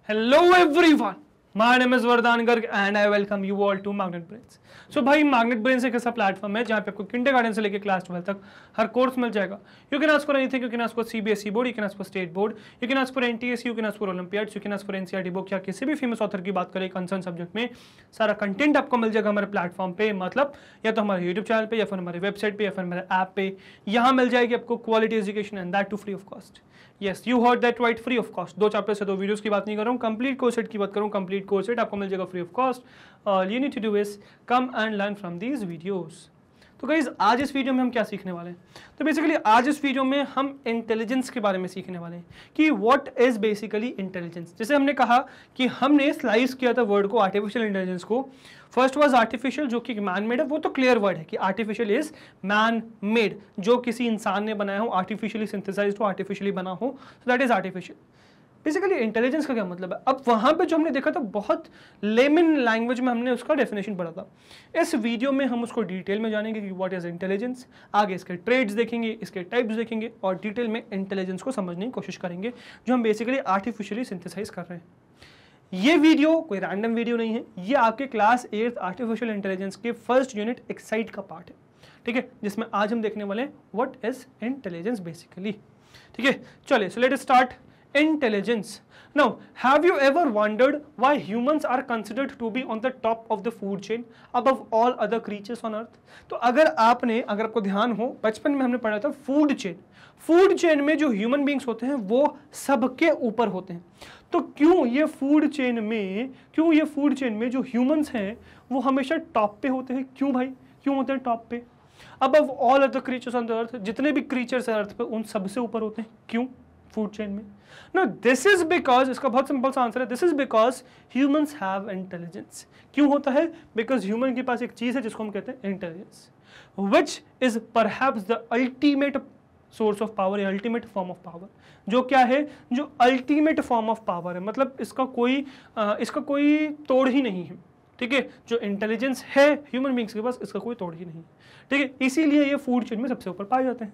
Hello everyone, my name is Vardhan Garg and I welcome you all to Magnet Brains. So भाई Magnet Brains एक ऐसा platform है जहाँ पे आपको किंडरगार्टन से लेकर क्लास 12 तक हर कोर्स मिल जाएगा. You can ask for anything, you can ask for CBSE board, you can ask for state board, you can ask for NTSE, you can ask for Olympiads, you can ask for NCERT book या किसी भी famous author की बात करें concern subject में सारा content आपको मिल जाएगा हमारे प्लेटफॉर्म पे. मतलब या तो हमारे यूट्यूब चैनल पे या फिर हमारे वेबसाइट पे या फिर हमारे ऐप पे यहाँ मिल जाएगी आपको quality education and that too free of cost. Yes you heard that right, free of cost. 2 chapter से 2 वीडियोस की बात नहीं कर रहा हूँ, कंप्लीट कोर्स सेट की बात कर रहा हूँ. कंप्लीट कोर्स सेट आपको मिल जाएगा free of cost. All you need to do is come and learn from these videos. तो गाइस आज इस वीडियो में हम क्या सीखने वाले हैं? तो बेसिकली आज इस वीडियो में हम इंटेलिजेंस के बारे में सीखने वाले हैं कि व्हाट इज बेसिकली इंटेलिजेंस. जैसे हमने कहा कि हमने स्लाइस किया था वर्ड को, आर्टिफिशियल इंटेलिजेंस को. फर्स्ट वाज आर्टिफिशियल जो कि मैन मेड है, वो तो क्लियर वर्ड है कि आर्टिफिशियल इज मैन मेड, जो किसी इंसान ने बनाया हो, आर्टिफिशियली सिंथेसाइज्ड हो, आर्टिफिशियली बना हो, सो that is artificial. Basically intelligence का क्या मतलब है? अब वहां पे जो हमने देखा था बहुत लेमन लैंग्वेज में हमने उसका डेफिनेशन पढ़ा था. इस वीडियो में हम उसको डिटेल में जानेंगे कि व्हाट इज इंटेलिजेंस. आगे इसके ट्रेड्स देखेंगे, इसके टाइप्स देखेंगे और डिटेल में इंटेलिजेंस को समझने की कोशिश करेंगे जो हम बेसिकली आर्टिफिशियली सिंथेसाइज कर रहे हैं. ये वीडियो कोई रैंडम वीडियो नहीं है, ये आपके क्लास 8 आर्टिफिशियल इंटेलिजेंस के फर्स्ट यूनिट एक्साइट का पार्ट है. ठीक है, जिसमें आज हम देखने वाले हैं व्हाट इज इंटेलिजेंस बेसिकली. ठीक है, चलिए so let us start. Intelligence. Now, have you ever wondered why humans are considered to be on the top of the food chain above all other creatures on earth? तो अगर आपको ध्यान हो, बचपन में हमने पढ़ा था फूड चेन. फूड चेन में जो ह्यूमन बींग्स होते हैं वो सबके ऊपर होते हैं. तो क्यों ये फूड चेन में जो ह्यूमंस हैं वो हमेशा टॉप पे होते हैं? क्यों भाई, क्यों होते हैं टॉप पे? Above all other creatures on the earth, जितने भी क्रीचर्स हैं अर्थ पे उन सबसे ऊपर होते हैं. क्यों फूड चेन में? Now this is because, इसका बहुत सिंपल सा आंसर है, this is because humans have intelligence. क्यों होता है? Because human के पास एक चीज है जिसको हम कहते हैं intelligence, which is perhaps the ultimate source of power या ultimate form of power. जो क्या है? जो ultimate form of power है, मतलब इसका कोई तोड़ ही नहीं है. ठीक है, जो इंटेलिजेंस है ह्यूमन बींग्स के पास इसका कोई तोड़ ही नहीं. ठीक है, इसीलिए ये फूड चेन में सबसे ऊपर पाए जाते हैं.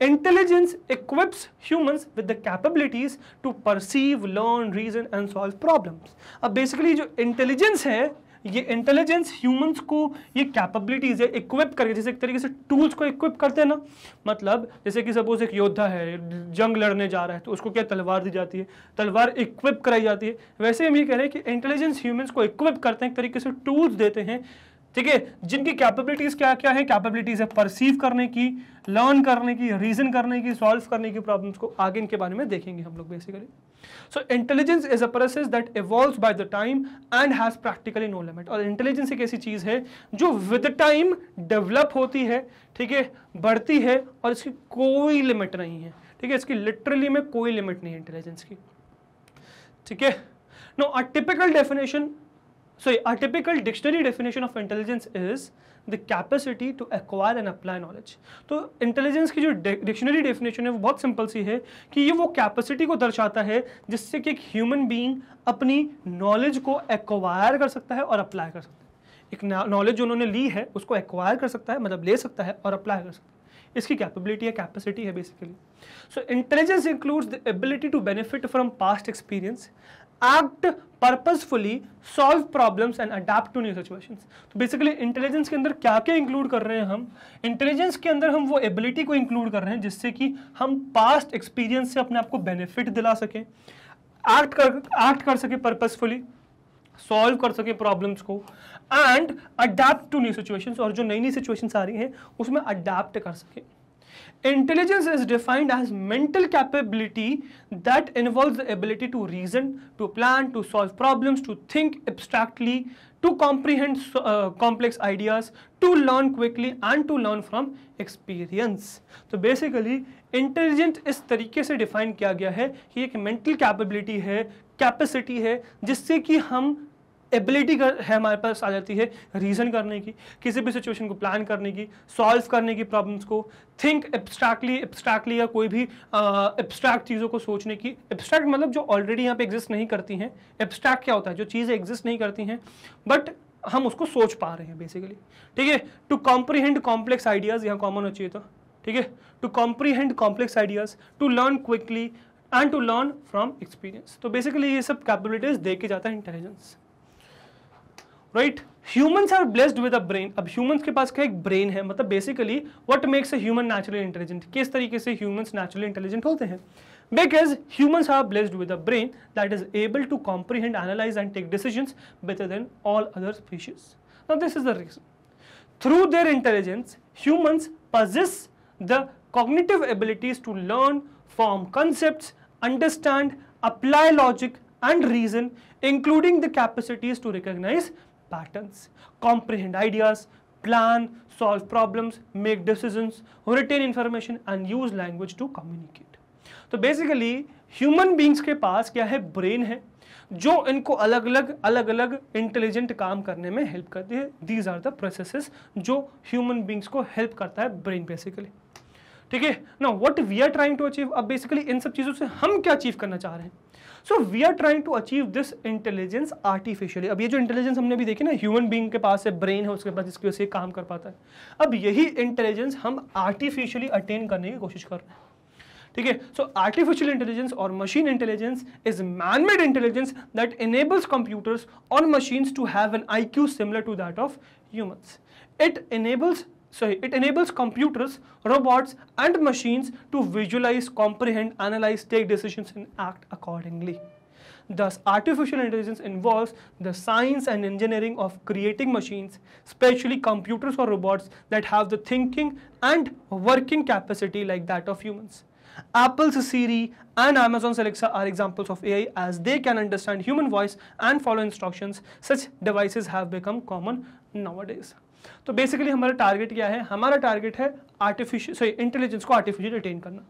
Intelligence equips humans with the capabilities to perceive, learn, reason and solve problems. अब बेसिकली जो इंटेलिजेंस है, ये इंटेलिजेंस ह्यूमंस को ये कैपेबिलिटीज है इक्विप करके, जैसे एक तरीके से टूल्स को इक्विप करते हैं ना. मतलब जैसे कि सपोज एक योद्धा है, जंग लड़ने जा रहा है, तो उसको क्या तलवार दी जाती है, तलवार इक्विप कराई जाती है. वैसे हम ये कह रहे हैं कि इंटेलिजेंस ह्यूमंस को इक्विप करते हैं, एक तरीके से टूल्स देते हैं. ठीक है, जिनकी कैपेबिलिटीज क्या क्या है? कैपेबिलिटीज है परसीव करने की, लर्न करने की, रीजन करने की, सॉल्व करने की प्रॉब्लम्स को. आगे इनके बारे में देखेंगे हम लोग basically. So intelligence is a process that evolves by the time and has practically no limit. और इंटेलिजेंस एक ऐसी चीज है जो विद टाइम डेवलप होती है, ठीक है, बढ़ती है और इसकी कोई लिमिट नहीं है. ठीक है, इसकी लिटरली में कोई लिमिट नहीं है इंटेलिजेंस की. ठीक है, no a typical definition, a typical dictionary definition of intelligence is the capacity to acquire and apply knowledge. तो इंटेलिजेंस की जो डिक्शनरी डेफिनेशन है वो बहुत सिंपल सी है कि ये वो कैपेसिटी को दर्शाता है जिससे कि एक ह्यूमन बीइंग अपनी नॉलेज को एक्वायर कर सकता है और अप्लाई कर सकता है. एक नॉलेज जो उन्होंने ली है उसको एक्वायर कर सकता है, मतलब ले सकता है और अप्लाई कर सकता है. इसकी कैपेबिलिटी है, कैपेसिटी है basically. So intelligence includes the ability to benefit from past experience, act purposefully, solve problems and adapt to new situations. तो बेसिकली इंटेलिजेंस के अंदर क्या क्या इंक्लूड कर रहे हैं हम? इंटेलिजेंस के अंदर हम वो एबिलिटी को इंक्लूड कर रहे हैं जिससे कि हम पास्ट एक्सपीरियंस से अपने आप को बेनिफिट दिला सकें, एक्ट कर सके पर्पसफुली, सॉल्व कर सके प्रॉब्लम्स को and adapt to new situations, और जो नई नई सिचुएशंस आ रही हैं उसमें अडेप्ट कर सके. Intelligence is defined as mental capability that involves the ability to reason, to plan, to solve problems, to think abstractly, to comprehend complex ideas, to learn quickly and to learn from experience. तो basically intelligent इस तरीके से define किया गया है कि एक mental capability है, capacity है, जिससे कि हम एबिलिटी है हमारे पास आ जाती है रीजन करने की, किसी भी सिचुएशन को प्लान करने की, सॉल्व करने की प्रॉब्लम्स को, थिंक एब्स्ट्रैक्टली या कोई भी एब्स्ट्रैक्ट चीज़ों को सोचने की. एब्स्ट्रैक्ट मतलब जो ऑलरेडी यहाँ पे एग्जिस्ट नहीं करती हैं. एब्स्ट्रैक्ट क्या होता है? जो चीज़ें एग्जिस्ट नहीं करती हैं बट हम उसको सोच पा रहे हैं बेसिकली. ठीक है, टू कॉम्प्रीहेंड कॉम्प्लेक्स आइडियाज़, यहाँ कॉमन हो चाहिए था. ठीक है, to comprehend complex ideas, to learn quickly, and to learn from experience. तो बेसिकली ये सब कैपेबिलिटीज दे के जाता है intelligence, right. Humans are blessed with a brain. अब ह्यूमंस के पास क्या एक ब्रेन है, मतलब basically what makes a human naturally intelligent, किस तरीके से ह्यूमंस नेचुरली इंटेलिजेंट होते हैं, because humans are blessed with a brain that is able to comprehend, analyze and take decisions better than all other species. Now this is the reason. Through their intelligence, humans possess the cognitive abilities to learn, form concepts, understand, apply logic and reason, including the capacities to recognize patterns, comprehend ideas, plan, solve problems, make decisions, retain information and use language to communicate. तो basically human beings के पास क्या है, brain है, जो इनको अलग अलग इंटेलिजेंट काम करने में हेल्प करती है। दीज आर द प्रोसेसेस जो ह्यूमन बींग्स को हेल्प करता है ब्रेन बेसिकली, ठीक है ना। What we are trying to achieve, अब बेसिकली इन सब चीजों से हम क्या अचीव करना चाह रहे हैं। So we are trying to achieve this intelligence artificially. अब ये जो इंटेलिजेंस हमने भी देखी ना, ह्यूमन बींग के पास है ब्रेन है, उसके पास जिसकी वजह से काम कर पाता है। अब यही इंटेलिजेंस हम आर्टिफिशियली अटेन करने की कोशिश कर रहे हैं, ठीक है। सो आर्टिफिशियल इंटेलिजेंस और machine intelligence is man made intelligence that enables computers or machines to have an IQ similar to that of humans. It enables computers, robots and machines to visualize, comprehend, analyze, take decisions and act accordingly. Thus, artificial intelligence involves the science and engineering of creating machines, especially computers or robots that have the thinking and working capacity like that of humans. Apple's Siri and Amazon's Alexa are examples of AI as they can understand human voice and follow instructions. Such devices have become common nowadays. तो basically हमारा target क्या है, हमारा target है intelligence को artificial attain करना।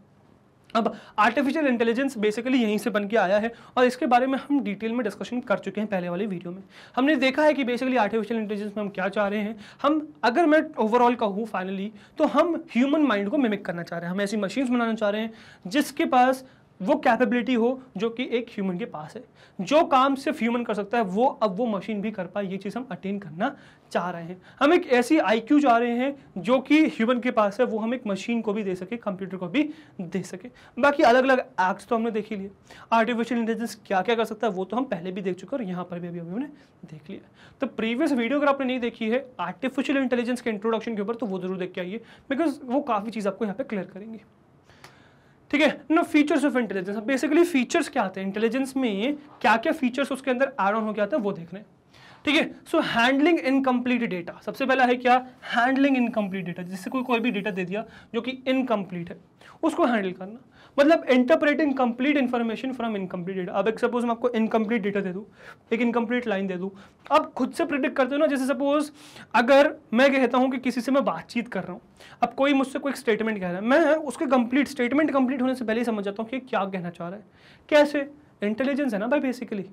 अब artificial intelligence basically यहीं से बन के आया है और इसके बारे में हम डिटेल में डिस्कशन कर चुके हैं पहले वाली वीडियो में। हमने देखा है कि बेसिकली आर्टिफिशियल इंटेलिजेंस में हम क्या चाह रहे हैं। हम अगर मैं ओवरऑल कहूँ फाइनली, तो हम ह्यूमन माइंड को मिमिक करना चाह रहे हैं। हम ऐसी मशीन्स बनाना चाह रहे हैं जिसके पास वो कैपेबिलिटी हो जो कि एक ह्यूमन के पास है। जो काम सिर्फ ह्यूमन कर सकता है वो अब वो मशीन भी कर पाए, ये चीज़ हम अटेन करना चाह रहे हैं। हम एक ऐसी IQ चाह रहे हैं जो कि ह्यूमन के पास है, वो हम एक मशीन को भी दे सके, कंप्यूटर को भी दे सके। बाकी अलग अलग एक्ट्स तो हमने देख ही लिए। आर्टिफिशियल इंटेलिजेंस क्या क्या कर सकता है वो तो हम पहले भी देख चुके हैं और यहाँ पर भी अभी हमने देख लिया। तो प्रीवियस वीडियो अगर आपने नहीं देखी है आर्टिफिशियल इंटेलिजेंस के इंट्रोडक्शन के ऊपर, तो वो जरूर देख के आइए, बिकॉज वो काफ़ी चीज़ आपको यहाँ पे क्लियर करेंगे, ठीक है ना। Features of intelligence, basically features क्या आते हैं इंटेलिजेंस में, क्या क्या फीचर्स उसके अंदर ऐड ऑन हो गया था वो देख रहे हैं, ठीक है। सो हैंडलिंग इनकम्प्लीट डेटा, सबसे पहला है क्या, हैंडलिंग इनकम्प्लीट डेटा। जिससे कोई भी डेटा दे दिया जो कि इनकम्प्लीट है, उसको हैंडल करना, मतलब interpreting complete information from incomplete data. अब एक सपोज मैं आपको इनकम्प्लीट डेटा दे दूँ, एक इनकम्प्लीट लाइन दे दूँ, अब खुद से प्रिडिक्ट करते हो ना। जैसे सपोज अगर मैं कहता हूँ कि किसी से मैं बातचीत कर रहा हूँ, अब कोई मुझसे कोई स्टेटमेंट कह रहा है, मैं उसके स्टेटमेंट कंप्लीट होने से पहले ही समझ जाता हूँ कि क्या कहना चाह रहा है। कैसे, इंटेलिजेंस है ना भाई बेसिकली,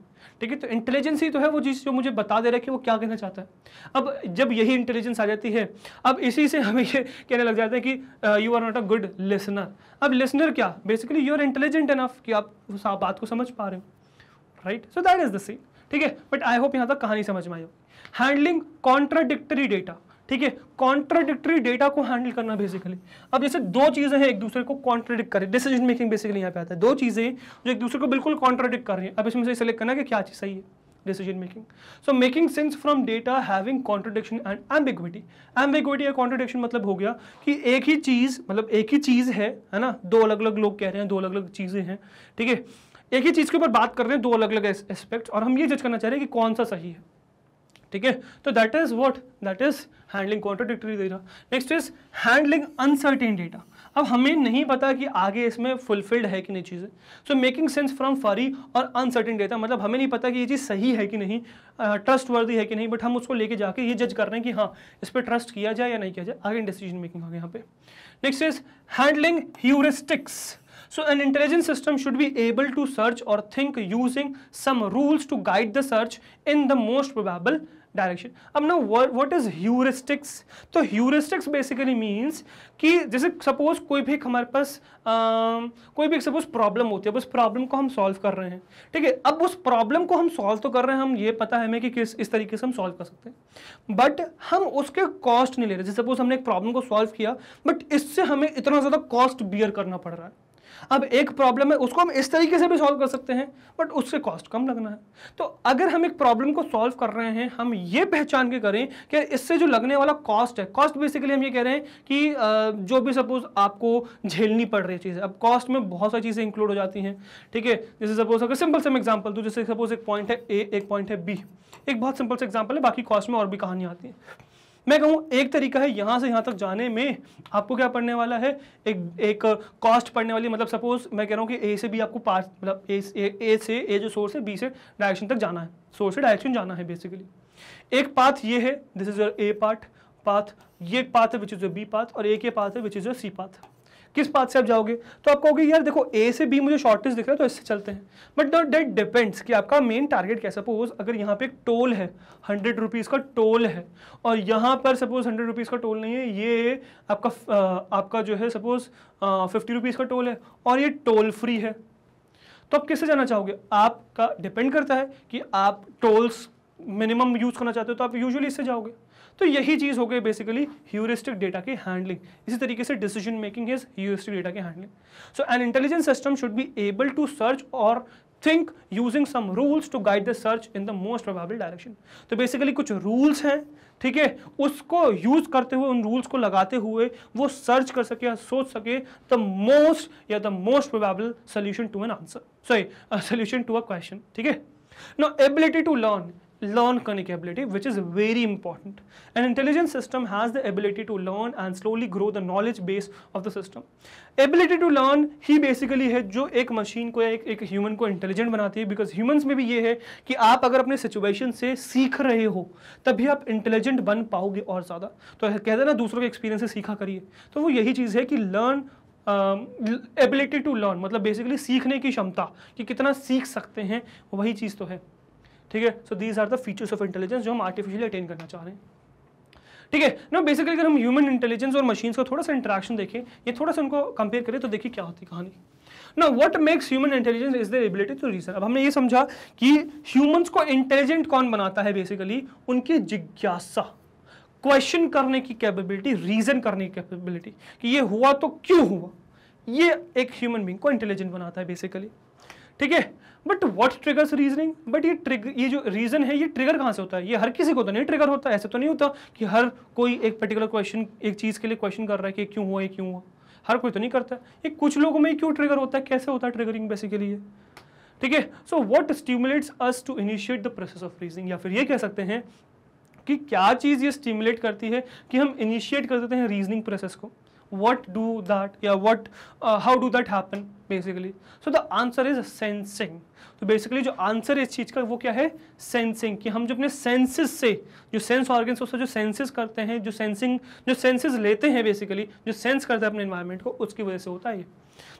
ठीक है। तो इंटेलिजेंस ही तो है वो चीज़ जो मुझे बता दे रहा है कि वो क्या कहना चाहता है। अब जब यही इंटेलिजेंस आ जाती है, अब इसी से हमें ये कहने लग जाता है कि you are not a good listener. अब लिसनर क्या, basically you are intelligent enough कि आप उस बात को समझ पा रहे हो, right. So that is the same, ठीक है। बट आई होप यहाँ तक कहानी समझ में आई होगी। हैंडलिंग कॉन्ट्राडिक्टरी डेटा, ठीक है। कॉन्ट्राडिक्टरी डेटा को हैंडल करना बेसिकली, अब जैसे दो चीजें हैं एक दूसरे को कॉन्ट्राडिक्ट करें, डिसीजन मेकिंग बेसिकली यहाँ पे आता है। दो चीजें जो एक दूसरे को बिल्कुल कॉन्ट्राडिक्ट कर रही हैं, अब इसमें से सिलेक्ट करना कि क्या चीज सही है, decision making. So making sense from data having contradiction and ambiguity. Ambiguity या कॉन्ट्राडिक्शन मतलब हो गया कि एक ही चीज, मतलब एक ही चीज है ना, दो अलग अलग लोग कह रहे हैं, दो अलग अलग चीजें हैं, ठीक है। एक ही चीज के ऊपर बात कर रहे हैं, दो अलग अलग एस्पेक्ट्स, और हम ये जज करना चाह रहे हैं कि कौन सा सही है, ठीक है। तो that is what, that is handling contradictory data. Next is handling uncertain data. अब हमें नहीं पता कि आगे इसमें फुलफिल्ड है कि नहीं चीज़ें। सो मेकिंग सेंस फ्रॉम फरी और अनसर्टेन डेटा, मतलब हमें नहीं पता कि ये चीज़ सही है कि नहीं, ट्रस्ट वर्दी है कि नहीं, बट हम उसको लेके जाके ये जज कर रहे हैं कि हाँ इस पर ट्रस्ट किया जाए या नहीं किया जाए, आगे डिसीजन मेकिंग होगी यहाँ पे। Next is handling heuristics. So an intelligent system should be able to search or think using some rules to guide the search in the most probable direction. अब ना व्हाट इज ह्यूरिस्टिक्स, तो heuristics basically means कि जैसे suppose कोई भी हमारे पास कोई भी सपोज प्रॉब्लम होती है, उस प्रॉब्लम को हम सॉल्व कर रहे हैं, ठीक है। अब उस प्रॉब्लम को हम सॉल्व तो कर रहे हैं, हम ये पता है हमें कि किस इस तरीके से हम सॉल्व कर सकते हैं, बट हम उसके कॉस्ट नहीं ले रहे। जैसे सपोज हमने एक प्रॉब्लम को सॉल्व किया, बट इससे हमें इतना ज़्यादा कॉस्ट बियर करना पड़ रहा है, अब एक प्रॉब्लम है, उसको हम इस तरीके से भी सॉल्व कर सकते हैं, बट उससे कॉस्ट कम लगना है। तो अगर हम एक प्रॉब्लम को सॉल्व कर रहे हैं, हम ये पहचान के करें कि इससे जो लगने वाला कॉस्ट है, कॉस्ट बेसिकली हम ये कह रहे हैं कि जो भी सपोज आपको झेलनी पड़ रही चीज़ है, अब कॉस्ट में बहुत सारी चीज़ें इंक्लूड हो जाती हैं, ठीक है। जैसे सपोज अगर सिंपल से एग्जाम्पल दूं, जैसे सपोज एक पॉइंट है ए, एक पॉइंट है बी, एक बहुत सिंपल से एग्जाम्पल है, बाकी कॉस्ट में और भी कहानी आती है। मैं कहूँ एक तरीका है यहाँ से यहाँ तक जाने में आपको क्या पड़ने वाला है, एक कॉस्ट पड़ने वाली, मतलब सपोज मैं कह रहा हूँ कि ए से बी आपको पार्ट, मतलब ए से ए जो सोर्स है बी से डायरेक्शन तक जाना है, सोर्स से डायरेक्शन जाना है बेसिकली। एक पाथ ये है, this is your A path, ये एक पाथ है which is your B path, और एक ये पाथ है which is your C path. किस पाथ से आप जाओगे, तो आप कहोगे यार देखो ए से बी मुझे शॉर्टेस्ट दिख रहा है तो इससे चलते हैं, बट दैट डिपेंड्स कि आपका मेन टारगेट क्या है। सपोज अगर यहाँ पे एक टोल है, 100 रुपीज़ का टोल है, और यहाँ पर सपोज 100 रुपीज़ का टोल नहीं है, ये आपका जो है सपोज 50 रुपीज़ का टोल है, और ये टोल फ्री है, तो आप किससे जाना चाहोगे? आपका डिपेंड करता है कि आप टोल्स मिनिमम यूज करना चाहते हो तो आप यूजुअली इससे जाओगे। तो यही चीज हो गई बेसिकली ह्यूरिस्टिक डेटा की हैंडलिंग। इसी तरीके से decision making is heuristic data की handling. So an intelligent system should be able to search और think using some rules to guide the search in the most probable direction. तो basically कुछ rules हैं, ठीक है, उसको यूज करते हुए, उन रूल्स को लगाते हुए वो सर्च कर सके या सोच सके the most probable solution to an answer, sorry solution to a question, ठीक है। नाउ एबिलिटी टू लर्न करने की ability which is very important. An intelligent system has the ability to learn and slowly grow the knowledge base of the system. Ability to learn ही basically है जो एक machine को या एक human को इंटेलिजेंट बनाती है, बिकॉज ह्यूमंस में भी ये है कि आप अगर अपने सिचुएशन से सीख रहे हो तभी आप इंटेलिजेंट बन पाओगे और ज़्यादा। तो कहते हैं ना दूसरों के एक्सपीरियंस से सीखा करिए, तो वो यही चीज़ है कि लर्न एबिलिटी टू लर्न मतलब बेसिकली सीखने की क्षमता, कि कितना सीख सकते हैं, वही चीज़ तो है, ठीक है। So these are the features of intelligence जो हम आर्टिफिशियली अटेन करना चाह रहे हैं, ठीक है ना। बेसिकली अगर हम ह्यूमन इंटेलिजेंस और मशीन्स का थोड़ा सा इंटरेक्शन देखें, ये थोड़ा सा उनको कंपेयर करें, तो देखिए क्या होती कहानी। ना what makes human intelligence is the ability to reason. अब हमने ये समझा कि ह्यूमंस को इंटेलिजेंट कौन बनाता है, बेसिकली उनकी जिज्ञासा, क्वेश्चन करने की कैपेबिलिटी, रीजन करने की कैपेबिलिटी, कि ये हुआ तो क्यों हुआ, ये एक ह्यूमन बीइंग को इंटेलिजेंट बनाता है बेसिकली, ठीक है। But what triggers reasoning, but ये जो रीजन है ये ट्रिगर कहाँ से होता है? ये हर किसी को तो नहीं ट्रिगर होता, ऐसे तो नहीं होता कि हर कोई एक पर्टिकुलर क्वेश्चन, एक चीज के लिए क्वेश्चन कर रहा है कि क्यों हुआ, ये क्यों हुआ, हर कोई तो नहीं करता। ये कुछ लोगों में क्यों ट्रिगर होता है, कैसे होता है ट्रिगरिंग बेसिकली ये, ठीक है। So what stimulates us to initiate the process of reasoning, या फिर ये कह सकते हैं कि क्या चीज ये स्टिमुलेट करती है कि हम इनिशिएट कर देते हैं रीजनिंग प्रोसेस को। What do that, या how do that happen basically? So the answer is sensing. तो बेसिकली जो आंसर है इस चीज का वो क्या है? सेंसिंग, कि हम जो अपने सेंसेस से, जो सेंस ऑर्गन्स उससे जो सेंसेस करते हैं, जो सेंसेस लेते हैं, बेसिकली जो सेंस करते हैं अपने एनवायरनमेंट को, उसकी वजह से होता है ये।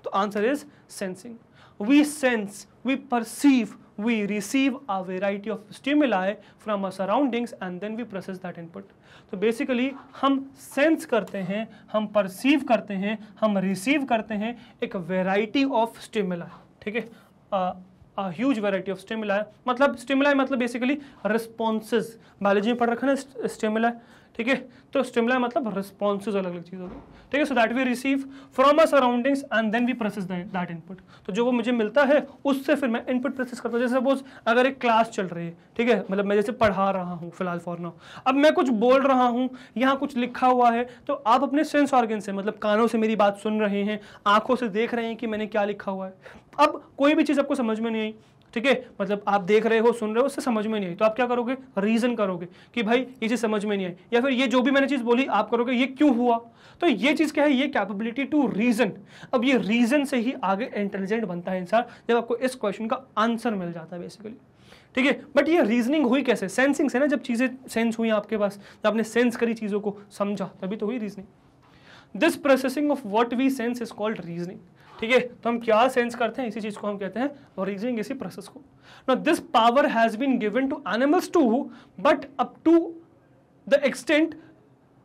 तो answer is sensing. We sense, we perceive, we receive a variety of stimuli from our surroundings and then we process that input. तो बेसिकली हम सेंस करते हैं, हम परसीव करते हैं, हम रिसीव करते हैं एक वेराइटी ऑफ स्टिमुलाई, ठीक है, ह्यूज वेराइटी ऑफ स्टिमुलाई। मतलब स्टिमुलाई मतलब बेसिकली रिस्पॉन्सेज, बायोलॉजी में पढ़ रखा ना स्टिमुलाई, ठीक है। तो स्टिमुलाई मतलब रिस्पॉन्सेज, अलग अलग चीज़ होगी, ठीक है। So that we receive from our surroundings and then we process that input. तो जो वो मुझे मिलता है उससे फिर मैं इनपुट प्रोसेस करता हूँ। जैसे सपोज अगर एक क्लास चल रही है, ठीक है, मतलब मैं जैसे पढ़ा रहा हूँ फिलहाल फॉर नाउ, अब मैं कुछ बोल रहा हूँ, यहाँ कुछ लिखा हुआ है, तो आप अपने सेंस ऑर्गन से, मतलब कानों से मेरी बात सुन रहे हैं, आंखों से देख रहे हैं कि मैंने क्या लिखा हुआ है। अब कोई भी चीज़ आपको समझ में नहीं आई, ठीक है, मतलब आप देख रहे हो, सुन रहे हो, उससे समझ में नहीं आई, तो आप क्या करोगे? रीजन करोगे कि भाई ये चीज़ समझ में नहीं आई, या फिर ये जो भी मैंने चीज़ बोली आप करोगे ये क्यों हुआ। तो ये चीज़ क्या है? ये कैपेबिलिटी टू रीजन। अब ये रीजन से ही आगे इंटेलिजेंट बनता है इंसान, जब आपको इस क्वेश्चन का आंसर मिल जाता है बेसिकली, ठीक है। बट ये रीजनिंग हुई कैसे? सेंसिंग से ना, जब चीज़ें सेंस हुई आपके पास, जब आपने सेंस करी चीज़ों को, समझा, तभी तो हुई reasoning. This processing of what we sense is called reasoning, ठीक है। तो हम क्या सेंस करते हैं, इसी चीज को हम कहते हैं और रीजनिंग, इसी प्रोसेस को। Now this power has been given to animals too, but up to the extent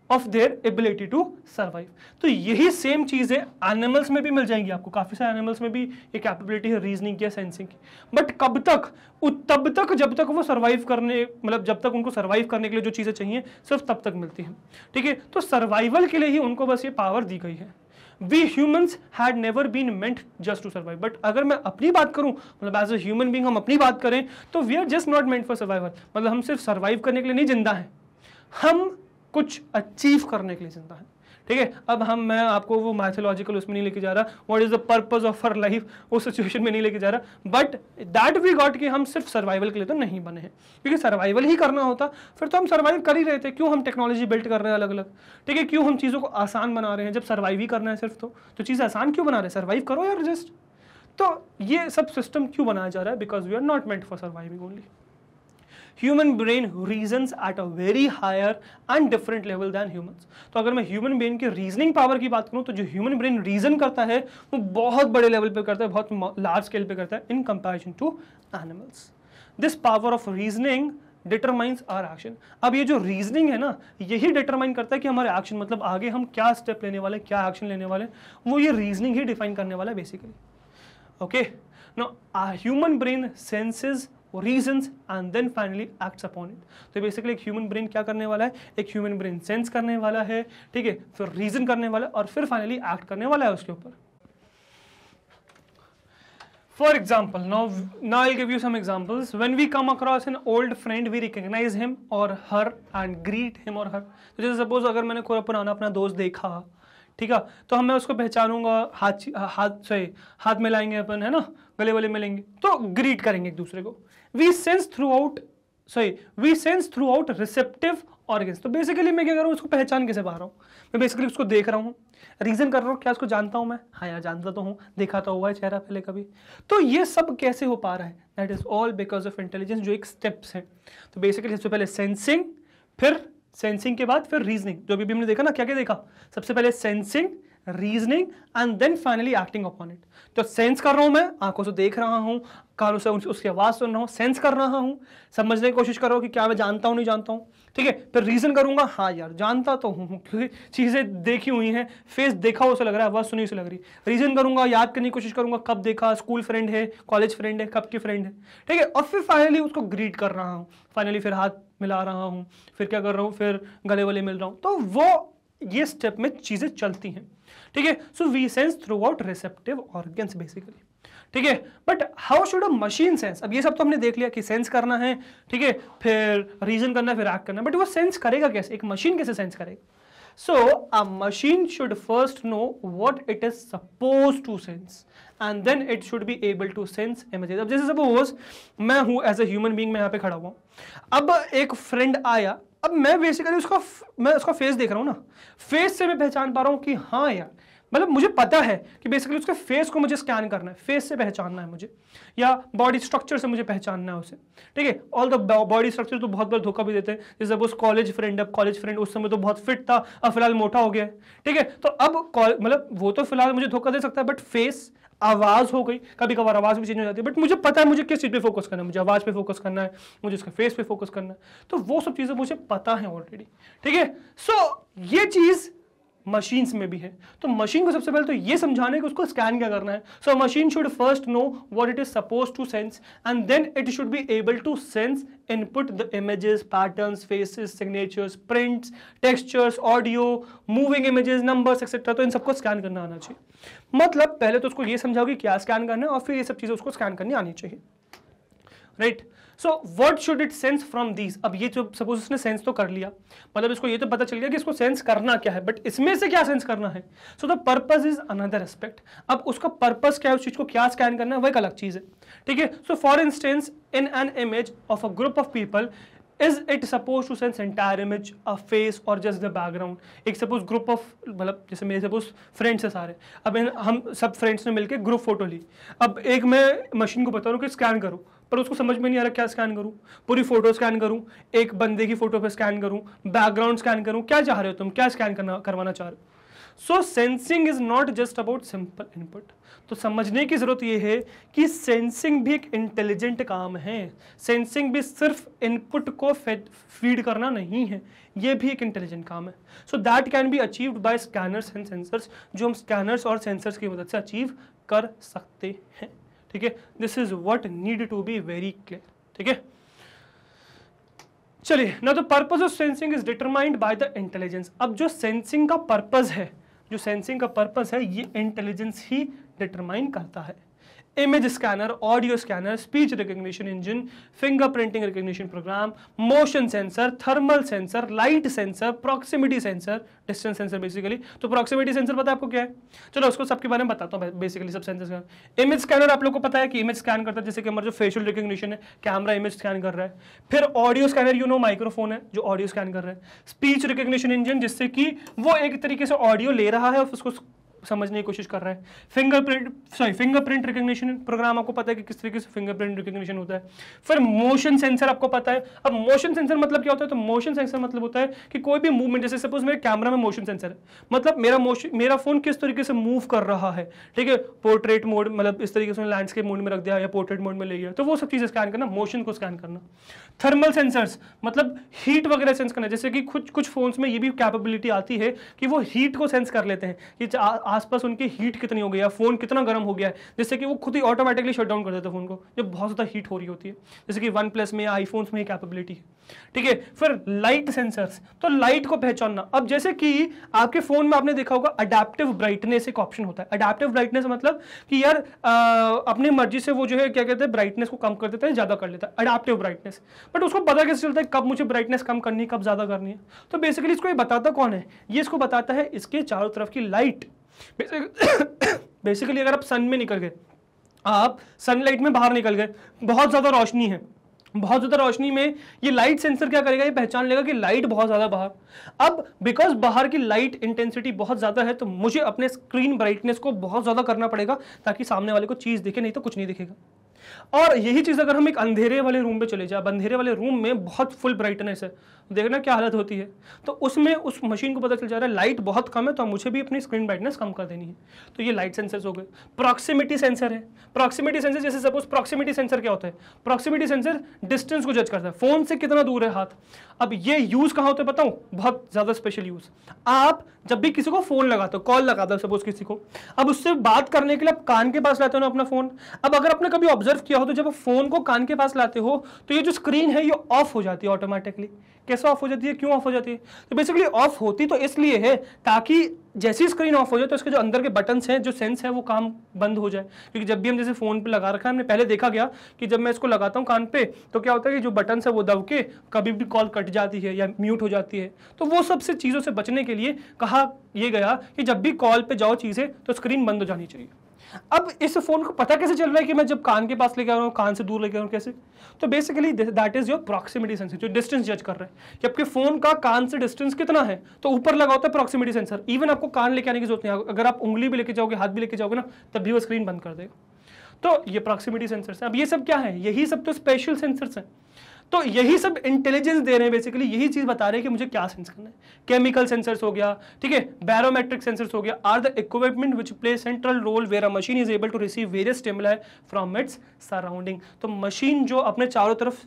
of their ability to survive. तो यही सेम चीजें एनिमल्स में भी मिल जाएंगी आपको, काफी सारे एनिमल्स में भी ये कैपेबिलिटी है रीजनिंग की या सेंसिंग की। बट कब तक? तब तक जब तक वो सर्वाइव करने, मतलब जब तक उनको सर्वाइव करने के लिए जो चीजें चाहिए सिर्फ तब तक मिलती हैं, ठीक है। तो सर्वाइवल के लिए ही उनको बस ये पावर दी गई है। We humans had never been meant just to survive. But अगर मैं अपनी बात करूं, मतलब एज अ ह्यूमन बीइंग हम अपनी बात करें तो we are just not meant for survival. मतलब हम सिर्फ सर्वाइव करने के लिए नहीं जिंदा हैं, हम कुछ अचीव करने के लिए जिंदा हैं। ठीक है, अब मैं आपको वो मैथोलॉजिकल उसमें नहीं लेके जा रहा, what is the purpose of our life, उस सिचुएशन में नहीं लेके जा रहा, बट दैट वी गॉट कि हम सिर्फ सर्वाइवल के लिए तो नहीं बने हैं, क्योंकि सर्वाइवल ही करना होता फिर तो हम सर्वाइव कर ही रहे थे। क्यों हम टेक्नोलॉजी बिल्ड कर रहे हैं अलग अलग, ठीक है, क्यों हम चीज़ों को आसान बना रहे हैं जब सर्वाइव ही करना है सिर्फ, तो चीज़ आसान क्यों बना रहे हैं, सर्वाइव करो यार जस्ट। तो ये सब सिस्टम क्यों बनाया जा रहा है, because we are not meant for surviving only. Human brain reasons at a very higher and different level than humans. तो अगर मैं ह्यूमन ब्रेन की रीजनिंग पावर की बात करूं तो जो ह्यूमन ब्रेन रीजन करता है वो बहुत बड़े लेवल पे करता है, बहुत लार्ज स्केल पे करता है in comparison to animals. This power of reasoning determines our action. अब ये जो रीजनिंग है ना, यही डिटरमाइन करता है कि हमारे एक्शन, मतलब आगे हम क्या स्टेप लेने वाले, क्या एक्शन लेने वाले, वो ये रीजनिंग ही डिफाइन करने वाला है basically. Okay, now human brain senses, reasons and then finally acts upon it. तो बेसिकली एक ह्यूमन ब्रेन क्या करने वाला है, एक ह्यूमन ब्रेन सेंस करने वाला है, ठीक है, फिर रीजन करने वाला है और फिर फाइनली एक्ट करने वाला है उसके ऊपर। For example, now I'll give you some examples. When we come across an old friend, we recognize him or her and greet him or her. तो जैसे सपोज अगर मैंने कोई पुराना अपना दोस्त देखा, ठीक है, तो मैं उसको पहचानूंगा, हाथ मिलाएंगे अपन, है ना, गले वाले मिलेंगे तो ग्रीट करेंगे एक दूसरे को। We sense through out receptive organs. तो बेसिकली मैं क्या कर रहा हूँ, उसको पहचान कैसे पा रहा हूँ, मैं बेसिकली उसको देख रहा हूँ, रीजन कर रहा हूँ, क्या उसको जानता हूँ मैं, हाँ यार जानता तो हूँ, देखा तो हुआ है चेहरा पहले कभी। तो ये सब कैसे हो पा रहा है, that is all because of intelligence, जो एक स्टेप्स हैं। तो बेसिकली सबसे पहले सेंसिंग, फिर सेंसिंग के बाद फिर रीजनिंग, जो भी हमने देखा ना, क्या क्या देखा, सबसे पहले sensing, reasoning and then finally acting upon it. तो सेंस कर रहा हूं, मैं आंखों से देख रहा हूं, कानों से उसकी आवाज सुन रहा हूं, सेंस कर रहा हूं, समझने की कोशिश कर रहा हूं कि क्या मैं जानता हूं नहीं जानता हूं, ठीक है, फिर रीजन करूंगा, हाँ यार जानता तो हूं क्योंकि चीजें देखी हुई हैं, फेस देखा हुआ से लग रहा है, आवाज सुनी से लग रही, रीजन करूंगा, याद करने की कोशिश करूंगा, कब देखा, स्कूल फ्रेंड है, कॉलेज फ्रेंड है, कब की फ्रेंड है, ठीक है, और फिर फाइनली उसको ग्रीट कर रहा हूं, फाइनली फिर हाथ मिला रहा हूं, फिर क्या कर रहा हूं, फिर गले वाले मिल रहा हूं। तो वो ये स्टेप में चीजें चलती हैं, ठीक है। So we sense through out receptive organs basically, ठीक है। But how should a machine sense? अब ये सब तो हमने देख लिया कि सेंस करना है, ठीक है, फिर रीजन करना है, फिर एक्ट करना है, बट वो सेंस करेगा कैसे, एक मशीन कैसे सेंस करेगा? So a machine should first know what it is suppose to sense and then it should be able to sense images. अब जैसे सपोज मैं हूं एज अ ह्यूमन बीइंग, मैं यहाँ पे खड़ा हुआ, अब एक फ्रेंड आया, अब मैं बेसिकली उसका फेस देख रहा हूं ना, फेस से मैं पहचान पा रहा हूं कि हाँ यार, मतलब मुझे पता है कि बेसिकली उसके फेस को मुझे स्कैन करना है, फेस से पहचानना है मुझे, या बॉडी स्ट्रक्चर से मुझे पहचानना है उसे, ठीक है। ऑल द बॉडी स्ट्रक्चर तो बहुत बार धोखा भी देते हैं, जैसे सपोज कॉलेज फ्रेंड, अब कॉलेज फ्रेंड उस समय तो बहुत फिट था, अब फिलहाल मोटा हो गया है, ठीक है, तो अब मतलब वो तो फिलहाल मुझे धोखा दे सकता है, बट फेस, आवाज हो गई, कभी कभार आवाज भी चेंज हो जाती है, बट मुझे पता है मुझे किस चीज पे फोकस करना है, मुझे आवाज पे फोकस करना है, मुझे उसके फेस पे फोकस करना है, तो वो सब चीजें मुझे पता है ऑलरेडी, ठीक है। सो ये चीज मशीन्स में भी है, तो मशीन को सबसे पहले तो ये समझाने कि उसको स्कैन क्या करना है। So machine should first know what it is suppose to sense and then it should be able to sense input the images, patterns, faces, signatures, prints, textures, audio, moving images, numbers etcetera. तो इन सबको scan करना आना चाहिए। मतलब पहले तो उसको ये समझाओ कि क्या स्कैन करना है और फिर ये सब चीजें उसको स्कैन करनी आनी चाहिए, right. So what should it sense from these? अब ये जो सपोज उसने सेंस तो कर लिया, मतलब इसको ये तो पता चल गया कि इसको सेंस करना क्या है, बट इसमें से क्या सेंस करना है? So the purpose is another aspect. अब उसका पर्पस क्या है, उस चीज को क्या स्कैन करना है, वो एक अलग चीज है, ठीक है। So for instance in an image of a group of people, is it supposed to sense entire image, a face or just the background? एक सपोज ग्रुप ऑफ, मतलब जैसे मेरे सपोज फ्रेंड्स है सारे, अब हम सब फ्रेंड्स ने मिलकर ग्रुप फोटो ली, अब एक मैं मशीन को बता रहा हूँ कि स्कैन करो, पर उसको समझ में नहीं आ रहा क्या स्कैन करूँ, पूरी फोटो स्कैन करूँ, एक बंदे की फोटो पे स्कैन करूँ, बैकग्राउंड स्कैन करूँ, क्या चाह रहे हो तुम, क्या स्कैन करवाना चाह रहे हो? So sensing is not just about simple input. तो समझने की जरूरत यह है कि सेंसिंग भी एक इंटेलिजेंट काम है, सेंसिंग भी सिर्फ इनपुट को फीड करना नहीं है, यह भी एक इंटेलिजेंट काम है। So that can be achieved by scanners and sensors, जो हम स्कैनर्स और सेंसर्स की मदद से अचीव कर सकते हैं, ठीक है। This is what need to be very clear, ठीक है। चलिए, now the purpose of sensing is determined by the intelligence. अब जो सेंसिंग का पर्पस है जो सेंसिंग का पर्पस है ये इंटेलिजेंस ही डिटरमाइन करता है। Image scanner, audio scanner, speech recognition engine, fingerprinting recognition program, motion sensor, thermal sensor, light sensor, proximity sensor, distance sensor basically. तो प्रॉक्सिमिटी सेंसर पता है आपको क्या है? चलो उसको सबके बारे में बताता हूँ बेसिकली सब सेंसर। इमेज स्कैनर आप लोग को पता है कि इमेज स्कैन करता है, जैसे कि हमारा जो फेशियल रिकग्निशन है, कैमरा इमेज स्कैन कर रहा है। फिर audio scanner, you know microphone है जो ऑडियो स्कैन कर रहा है। स्पीच रिकग्निशन इंजन, जिससे कि वो एक तरीके से ऑडियो ले रहा है और उसको समझने की कोशिश कर रहा है। फिंगरप्रिंट रिकग्निशन प्रोग्राम, आपको पता है कि किस तरीके से फिंगरप्रिंट रिकग्निशन होता है। फिर मोशन सेंसर आपको पता है। अब मोशन सेंसर मतलब क्या होता है? तो मोशन सेंसर मतलब होता है कि कोई भी मूवमेंट, जैसे सपोज मेरे कैमरा में मोशन सेंसर है, मतलब मेरा फोन किस तरीके से मूव कर रहा है, ठीक है, पोर्ट्रेट मोड, मतलब इस तरीके से लैंडस्केप मोड में रख दिया या पोर्ट्रेट मोड में ले गया, तो वो सब चीजें स्कैन करना, मोशन को स्कैन करना। थर्मल सेंसर्स मतलब हीट वगैरह सेंस करना, जैसे कि कुछ फोन्स में ये भी कैपेबिलिटी आती है कि वो हीट को सेंस कर लेते हैं कि आसपास उनकी हीट कितनी हो गई है, फोन कितना गर्म हो गया है, जिससे कि वो खुद ही ऑटोमेटिकली शट डाउन कर देते हैं फोन को जब बहुत ज्यादा हीट हो रही होती है, जैसे कि OnePlus में, आईफोन्स में कैपेबिलिटी है, ठीक है। फिर लाइट सेंसर्स, तो लाइट को पहचानना। अब जैसे कि आपके फोन में आपने देखा होगा अडैप्टिव ब्राइटनेस एक ऑप्शन होता है। अडैप्टिव ब्राइटनेस मतलब कि यार अपनी मर्जी से वो जो है क्या कहते हैं ब्राइटनेस को कम कर देता है, ज्यादा कर लेता है, अडैप्टिव ब्राइटनेस। बट उसको पता कैसे चलता है कब मुझे ब्राइटनेस कम करनी है, कब ज्यादा करनी है? तो बेसिकली इसको ये बताता कौन है? ये इसको बताता है इसके चारों तरफ की लाइट। बेसिकली अगर आप सन में निकल गए, आप सनलाइट में बाहर निकल गए, बहुत ज्यादा रोशनी है, बहुत ज्यादा रोशनी में ये लाइट सेंसर क्या करेगा? ये पहचान लेगा कि लाइट बहुत ज्यादा बाहर। अब बिकॉज बाहर की लाइट इंटेंसिटी बहुत ज्यादा है, तो मुझे अपने स्क्रीन ब्राइटनेस को बहुत ज्यादा करना पड़ेगा ताकि सामने वाले को चीज दिखे, नहीं तो कुछ नहीं दिखेगा। और यही चीज अगर हम एक अंधेरे वाले रूम पे चले जाए, अंधेरे वाले रूम में बहुत फुल ब्राइटनेस है, देखना क्या हालत होती है। तो उसमें उस मशीन को पता चल जा रहा है लाइट बहुत कम है, तो मुझे भी अपनी स्क्रीन ब्राइटनेस कम कर देनी है। तो ये लाइट सेंसर्स हो गए। प्रॉक्सिमिटी सेंसर है। प्रॉक्सिमिटी सेंसर, जैसे सपोज प्रॉक्सिमिटी सेंसर क्या होता है? प्रॉक्सिमिटी सेंसर डिस्टेंस को जज करता है, फोन से कितना दूर है हाथ। अब ये यूज कहाँ होता है बताऊं? बहुत ज्यादा स्पेशल यूज। आप जब भी किसी को फोन लगाते हो, कॉल लगाते हो सपोज किसी को, अब उससे बात करने के लिए आप कान के पास लाते हो ना अपना फोन। अब अगर आपने कभी ऑब्जर्व किया हो तो जब आप फोन को कान के पास लाते हो तो ये जो स्क्रीन है ये ऑफ हो जाती है ऑटोमेटिकली। कैसे ऑफ हो जाती है, क्यों ऑफ हो जाती है? तो बेसिकली ऑफ होती तो इसलिए है ताकि जैसी स्क्रीन ऑफ हो जाए तो इसके जो अंदर के बटन्स हैं, जो सेंस है, वो काम बंद हो जाए। क्योंकि जब भी हम जैसे फोन पे लगा रखा है, हमने पहले देखा गया कि जब मैं इसको लगाता हूँ कान पे तो क्या होता है कि जो बटन्स है वो दब के कभी भी कॉल कट जाती है या म्यूट हो जाती है। तो वो सबसे चीज़ों से बचने के लिए कहा यह गया कि जब भी कॉल पे जाओ चीज़ें तो स्क्रीन बंद हो जानी चाहिए। अब इस फोन को पता कैसे चल रहा है कि मैं जब कान के पास लेके आ रहा हूँ, कान से दूर लेके आ रहा हूँ, कैसे? तो basically that is your proximity sensor, जो डिस्टेंस जज कर रहा है कि आपके फोन का कान से डिस्टेंस कितना है। तो ऊपर लगा होता है प्रॉक्सिमिटी सेंसर। इवन आपको कान लेके आने की जरूरत नहीं है, अगर आप उंगली भी लेके जाओगे, हाथ भी लेके जाओगे ना, तब भी वो स्क्रीन बंद कर देगा। तो ये प्रॉक्सिमिटी सेंसर्स हैं। अब ये सब क्या है? यही सब तो स्पेशल सेंसर्स हैं। तो यही सब इंटेलिजेंस दे रहे हैं, बेसिकली यही चीज बता रहे हैं कि मुझे क्या सेंस करना है। केमिकल सेंसर्स हो गया, ठीक है, बैरोमेट्रिक सेंसर्स हो गया, are the equipment which play central role where a machine is able to receive various stimuli from its surrounding. तो मशीन जो अपने चारों तरफ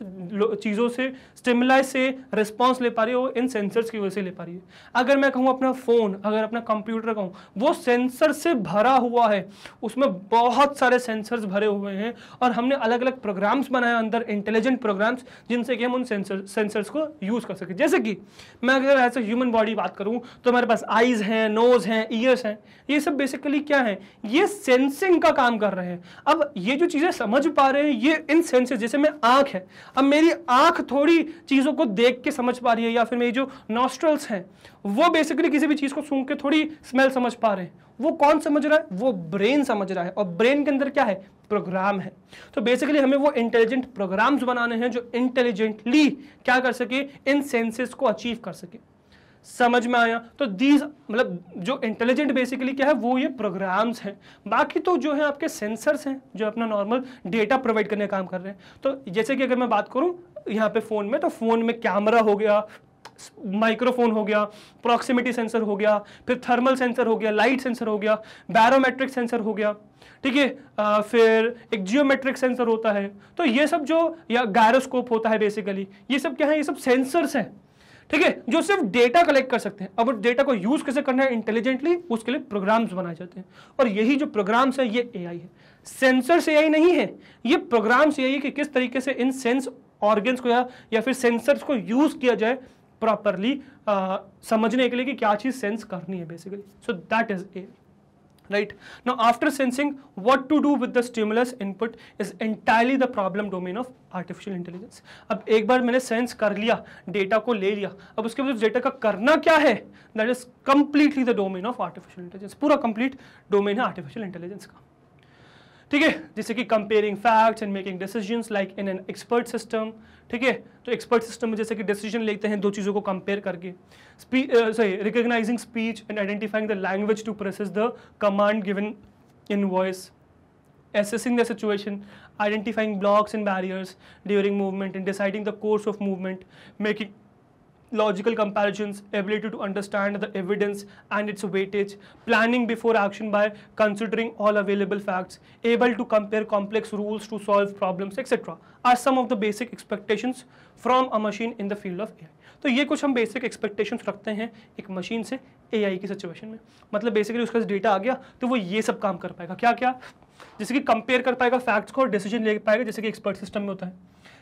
चीजों से, स्टिमुलाई से रिस्पॉन्स ले पा रही है, वो इन सेंसर्स की वजह से ले पा रही है। अगर मैं कहूँ अपना फोन, अगर अपना कंप्यूटर कहूँ, वो सेंसर से भरा हुआ है, उसमें बहुत सारे सेंसर्स भरे हुए हैं और हमने अलग अलग प्रोग्राम्स बनाए अंदर, इंटेलिजेंट प्रोग्राम्स, जिनसे कि हम उन सेंसर्स को यूज कर सके। जैसे कि मैं अगर ऐसे ह्यूमन बॉडी बात करूं तो हमारे पास आईज हैं, नोज हैं, ईयर्स हैं। ये सब बेसिकली क्या है? ये सेंसिंग का काम कर रहे हैं। अब ये जो चीजें समझ पा रहे हैं, ये इन सेंसेस, जैसे मैं आंख है, अब मेरी आंख थोड़ी चीजों को देख के समझ पा रही है, या फिर मेरी जो नॉस्ट्रल्स हैं वो बेसिकली किसी भी चीज को सूंघ के थोड़ी स्मेल समझ पा रहे हैं। वो कौन समझ रहा है? वो ब्रेन समझ रहा है। और ब्रेन के अंदर क्या है? प्रोग्राम है। तो बेसिकली हमें वो इंटेलिजेंट प्रोग्राम्स बनाने हैं जो इंटेलिजेंटली क्या कर सके, इन सेंसेस को अचीव कर सके। समझ में आया? तो दीज मतलब जो इंटेलिजेंट बेसिकली क्या है, वो ये प्रोग्राम्स हैं। बाकी तो जो है आपके सेंसर्स हैं जो अपना नॉर्मल डेटा प्रोवाइड करने का काम कर रहे हैं। तो जैसे कि अगर मैं बात करूं यहाँ पे फोन में, तो फोन में कैमरा हो गया, माइक्रोफोन हो गया, प्रॉक्सिमिटी सेंसर हो गया, फिर थर्मल सेंसर हो गया, लाइट सेंसर हो गया, बैरोमेट्रिक सेंसर हो गया, ठीक है, फिर एक जियोमेट्रिक सेंसर होता है। तो ये सब जो, या गायरोस्कोप होता है, बेसिकली ये सब क्या है? ये सब सेंसर्स हैं, ठीक है, जो सिर्फ डेटा कलेक्ट कर सकते हैं। अब डेटा को यूज कैसे करना है इंटेलिजेंटली, उसके लिए प्रोग्राम्स बनाए जाते हैं। और यही जो प्रोग्राम्स है ये एआई है। सेंसर्स एआई नहीं है, ये प्रोग्राम्स एआई कि किस तरीके से इन सेंस ऑर्गन्स को या फिर सेंसर्स को यूज किया जाए प्रॉपरली समझने के लिए कि क्या चीज सेंस करनी है basically. So that is a. Right now, after sensing, what to do with the stimulus input is entirely the problem domain of artificial intelligence. अब एक बार मैंने सेंस कर लिया, डेटा को ले लिया, अब उसके बाद उस डेटा का करना क्या है, that is completely the domain of artificial intelligence. पूरा complete domain है artificial intelligence का. ठीक है, जैसे कि comparing facts and making decisions like in an expert system. ठीक है, तो एक्सपर्ट सिस्टम में जैसे कि डिसीजन लेते हैं दो चीज़ों को कंपेयर करके. Recognising speech and identifying the language to process the command given in voice. Assessing the situation, identifying blocks and barriers during movement and deciding the course of movement, making logical comparisons, ability to understand the evidence and its weightage, planning before action by considering all available facts, able to compare complex rules to solve problems, etc. are some of the basic expectations from a machine in the field of AI. तो ये कुछ हम basic expectations रखते हैं एक machine से AI की situation में. मतलब बेसिकली उसका डेटा आ गया तो वो ये सब काम कर पाएगा. क्या क्या, जैसे कि कंपेयर कर पाएगा फैक्ट्स को और डिसीजन ले पाएगा जैसे कि एक्सपर्ट सिस्टम में होता है.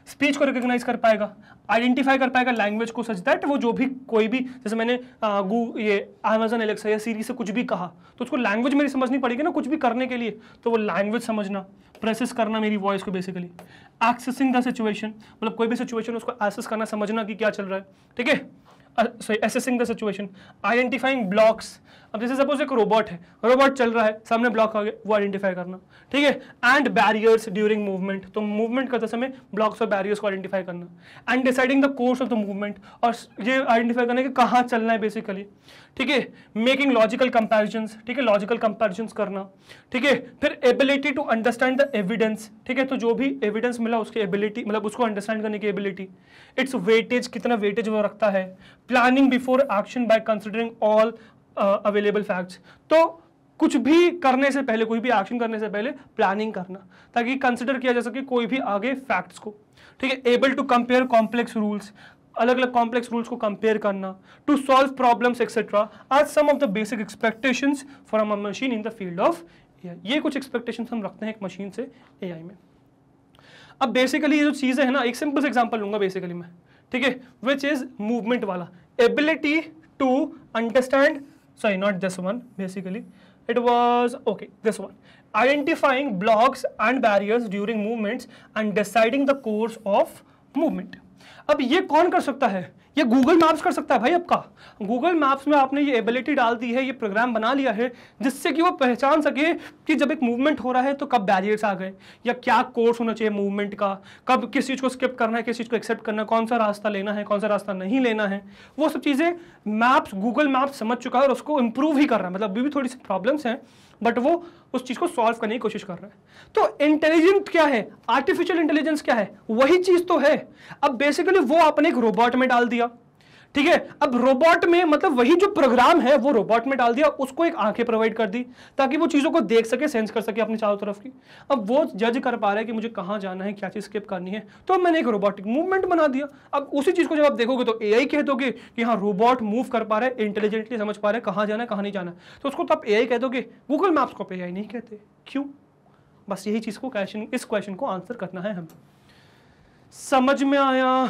स्पीच को रिकॉग्नाइज कर पाएगा, आइडेंटिफाई कर पाएगा लैंग्वेज को सच दैट वो जो भी कोई भी, जैसे मैंने ये Amazon Alexa या Siri से कुछ भी कहा तो उसको लैंग्वेज मेरी समझनी पड़ेगी ना कुछ भी करने के लिए, तो वो लैंग्वेज समझना, प्रोसेस करना मेरी वॉइस को बेसिकली. एक्सेसिंग द सिचुएशन, मतलब कोई भी सिचुएशन उसको एक्सेस करना, समझना कि क्या चल रहा है. ठीक है, assessing the situation, identifying blocks. अब जैसे सपोज एक रोबोट है, रोबोट चल रहा है, सामने ब्लॉक आ गया, वो आइडेंटिफाई करना. ठीक है, एंड बैरियर्स ड्यूरिंग मूवमेंट, तो मूवमेंट करते समय ब्लॉक्स और बैरियर्स को आइडेंटिफाई करना. And deciding the course of the movement, और ये आइडेंटिफाई करना कि कहाँ चलना है बेसिकली. ठीक है, मेकिंग लॉजिकल कंपैरिजंस. ठीक है, लॉजिकल कंपैरिजंस करना. ठीक है, फिर ability to understand the evidence. ठीक है, तो जो भी एविडेंस मिला उसकी एबिलिटी, मतलब उसको अंडरस्टैंड करने की एबिलिटी. इट्स वेटेज, कितना वेटेज वो रखता है. Planning before action by considering all available facts, तो कुछ भी करने से पहले, कोई भी एक्शन करने से पहले प्लानिंग करना ताकि कंसिडर किया जा सके कोई भी आगे फैक्ट्स को. ठीक है, able to compare complex rules, अलग अलग कॉम्प्लेक्स रूल्स को कंपेयर करना, to solve problems etcetera are some of the basic expectations from a machine in the field of AI. ये कुछ एक्सपेक्टेशंस हम रखते हैं एक मशीन से AI में. अब बेसिकली ये जो चीज़ें हैं ना, एक सिंपल सा एग्जांपल लूंगा बेसिकली मैं. ठीक है, विच इज मूवमेंट वाला. Ability to understand, sorry not this one, basically it was okay, this one, identifying blocks and barriers during movements and deciding the course of movement. अब ये कौन कर सकता है, ये गूगल मैप्स कर सकता है भाई. आपका गूगल मैप्स में आपने ये एबिलिटी डाल दी है, ये प्रोग्राम बना लिया है जिससे कि वो पहचान सके कि जब एक मूवमेंट हो रहा है तो कब बैरियर्स आ गए या क्या कोर्स होना चाहिए मूवमेंट का, कब किस चीज़ को स्किप करना है, किस चीज़ को एक्सेप्ट करना है, कौन सा रास्ता लेना है, कौन सा रास्ता नहीं लेना है. वो सब चीज़ें मैप्स, गूगल मैप्स समझ चुका है और उसको इम्प्रूव ही कर रहा है. मतलब अभी भी थोड़ी सी प्रॉब्लम्स हैं बट वो उस चीज़ को सॉल्व करने की कोशिश कर रहा है. तो इंटेलिजेंट क्या है, आर्टिफिशियल इंटेलिजेंस क्या है, वही चीज़ तो है. अब बेसिकली वो आपने एक रोबोट में डाल दिया. ठीक है, अब रोबोट में मतलब वही जो प्रोग्राम है वो रोबोट में डाल दिया, उसको एक आंखें प्रोवाइड कर दी ताकि वो चीज़ों को देख सके, सेंस कर सके अपनी चारों तरफ की. अब वो जज कर पा रहा है कि मुझे कहाँ जाना है, क्या चीज़ स्किप करनी है, तो मैंने एक रोबोटिक मूवमेंट बना दिया. अब उसी चीज़ को जब आप देखोगे तो AI कह दोगे कि हाँ रोबोट मूव कर पा रहा है, इंटेलिजेंटली समझ पा रहा है कहाँ जाना है कहाँ नहीं जाना है, तो उसको तो आप AI कह दोगे. गूगल मैप्स को AI नहीं कहते. क्यों? बस यही चीज़ को इस क्वेश्चन को आंसर करना है हमें. समझ में आया?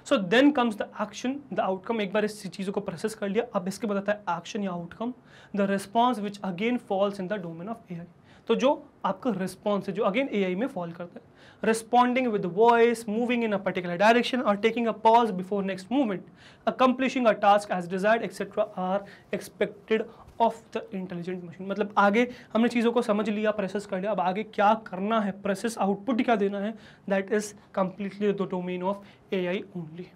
So then comes the action, the outcome. एक बार इस चीज़ों को प्रोसेस कर लिया, अब इसके बाद आता है एक्शन या outcome, the response which again falls in the domain of AI. तो जो आपका रिस्पॉन्स है जो अगेन AI में फॉल करता है. Responding with voice, moving in a particular direction और taking a pause before next movement, accomplishing a task as desired etcetera are expected of the intelligent machine. मतलब आगे हमने चीज़ों को समझ लिया, प्रोसेस कर लिया, अब आगे क्या करना है, प्रोसेस आउटपुट क्या देना है, that is completely the domain of AI only.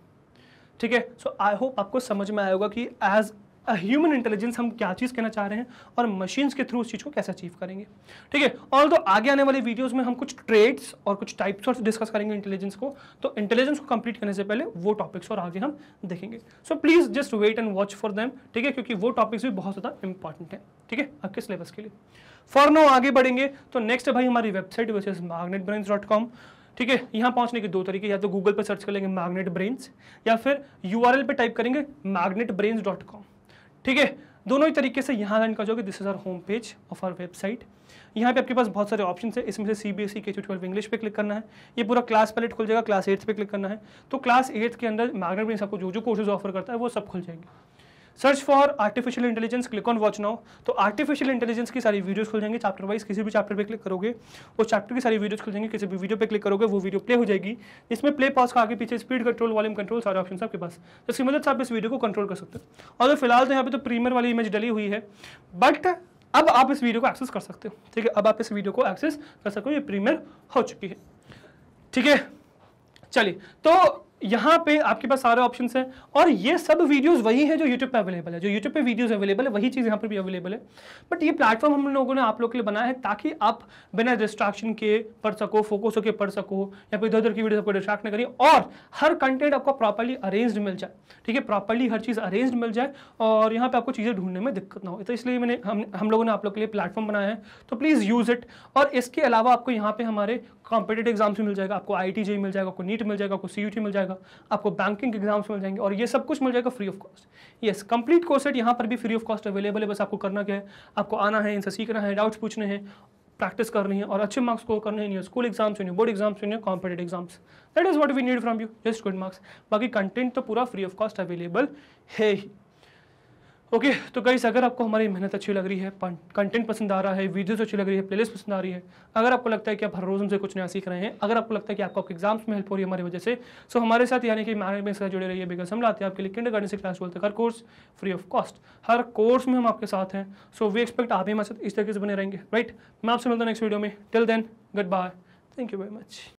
ठीक है, सो आई होप आपको समझ में आएगा कि एज अ ह्यूमन इंटेलिजेंस हम क्या चीज़ कहना चाह रहे हैं और मशीन्स के थ्रू उस चीज़ को कैसे अचीव करेंगे. ठीक है, और तो आगे आने वाले वीडियोस में हम कुछ ट्रेड्स और कुछ टाइप्स और डिस्कस करेंगे इंटेलिजेंस को. तो इंटेलिजेंस को कंप्लीट करने से पहले वो टॉपिक्स और आगे हम देखेंगे. So please just wait and watch for them. ठीक है, क्योंकि वो टॉपिक्स भी बहुत ज़्यादा इंपॉर्टेंट है. ठीक है, आपके सिलेबस के लिए. फॉर नो आगे बढ़ेंगे तो नेक्स्ट है भाई हमारी वेबसाइट विच इज magnetbrains.com. ठीक है, यहाँ पहुँचने के दो तरीके, या तो गूगल पर सर्च कर लेंगे मैग्नेट ब्रेन्स या फिर URL पे टाइप करेंगे magnetbrains.com. ठीक है, दोनों ही तरीके से यहाँ लैंड कर जाओगे। This is our home page of our website. यहाँ पे आपके पास बहुत सारे ऑप्शन है, इसमें से CBSE K-12 इंग्लिश पे क्लिक करना है, ये पूरा क्लास पैलेट खुल जाएगा। क्लास 8 पे क्लिक करना है तो क्लास 8 के अंदर मैग्नेट ब्रेन्स आपको जो जो कोर्सेज ऑफर करता है वो सब खुल जाएंगे। Search for artificial intelligence, click on watch now. तो आर्टिफिशियल इंटेलिजेंस की सारी वीडियोस खुल जाएंगे चैप्टर वाइज। किसी भी चैप्टर पे क्लिक करोगे वो चैप्टर की सारी वीडियोस खुल जाएंगे। किसी भी वीडियो पे क्लिक करोगे वो वीडियो प्ले हो जाएगी। इसमें प्ले पॉज का आगे पीछे स्पीड कंट्रोल, वॉल्यूम कंट्रोल सारे ऑप्शन आपके पास, जिसकी मदद से आप इस वीडियो को कंट्रोल कर सकते हो। और फिलहाल तो यहाँ पे तो प्रीमियर वाली इमेज डली हुई है, बट अब आप इस वीडियो को एक्सेस कर सकते हो। ठीक है, अब आप इस वीडियो को एक्सेस कर सकते हो, ये प्रीमियर हो चुकी है। ठीक है, चलिए तो यहाँ पे आपके पास सारे ऑप्शंस हैं और ये सब वीडियोस वही है जो YouTube पे अवेलेबल है। जो YouTube पे वीडियोस अवेलेबल है वही चीज़ यहाँ पर भी अवेलेबल है। बट ये प्लेटफॉर्म हम लोगों ने आप लोगों के लिए बनाया है ताकि आप बिना डिस्ट्रैक्शन के पढ़ सको, फोकस होकर पढ़ सको, या फिर इधर उधर की वीडियो आपको डिस्ट्रैक्ट न करिए और हर कंटेंट आपको प्रॉपर्ली अरेंज्ड मिल जाए। ठीक है, प्रॉपर्ली हर चीज़ अरेंज्ड मिल जाए और यहाँ पे आपको चीज़ें ढूंढने में दिक्कत ना हो। तो इसलिए मैंने हम लोगों ने आप लोग के लिए प्लेटफॉर्म बनाया है, तो प्लीज़ यूज़ इट। और इसके अलावा आपको यहाँ पे हमारे कॉम्पिटेटिव एग्जाम्स भी मिल जाएगा, आपको IIT JEE मिल जाएगा, आपको NEET मिल जाएगा, आपको CUT मिल जाएगा, आपको बैंकिंग एग्जाम्स मिल जाएंगे और ये सब कुछ मिल जाएगा free of cost. Yes, complete course set यहाँ पर भी फ्री ऑफ कॉस्ट अवेलेबल है। बस आपको करना क्या है, आपको आना है, इनसे सीखना है, डाउट्स पूछने हैं, प्रैक्टिस करनी है और अच्छे मार्क्स स्कोर करने हैं in your school exams, in your board exams, in your competitive exams. That is what we need from you, just good marks. बाकी कंटेंट तो पूरा फ्री ऑफ कॉस्ट अवेलेबल है ही। ओके तो गाइस, अगर आपको हमारी मेहनत अच्छी लग रही है, कंटेंट पसंद आ रहा है, वीडियोस अच्छी लग रही है, प्लेलिस्ट पसंद आ रही है, अगर आपको लगता है कि आप हर रोज़ हमसे कुछ नया सीख रहे हैं, अगर आपको लगता है कि आपको एग्जाम्स में हेल्प हो रही है हमारी वजह से, सो हमारे साथ यानी कि मैनेजमेंट के साथ जुड़े रहिए। बिकॉज हम लाते हैं आपके लिए किंडरगार्टन से क्लास 12 तक हर कोर्स फ्री ऑफ कॉस्ट। हर कोर्स में हम आपके साथ हैं। सो वी एक्सपेक्ट आप भी हमारे साथ इस तरीके से बने रहेंगे। राइट, मैं आपसे मिलता हूं नेक्स्ट वीडियो में। Till then, goodbye, thank you very much.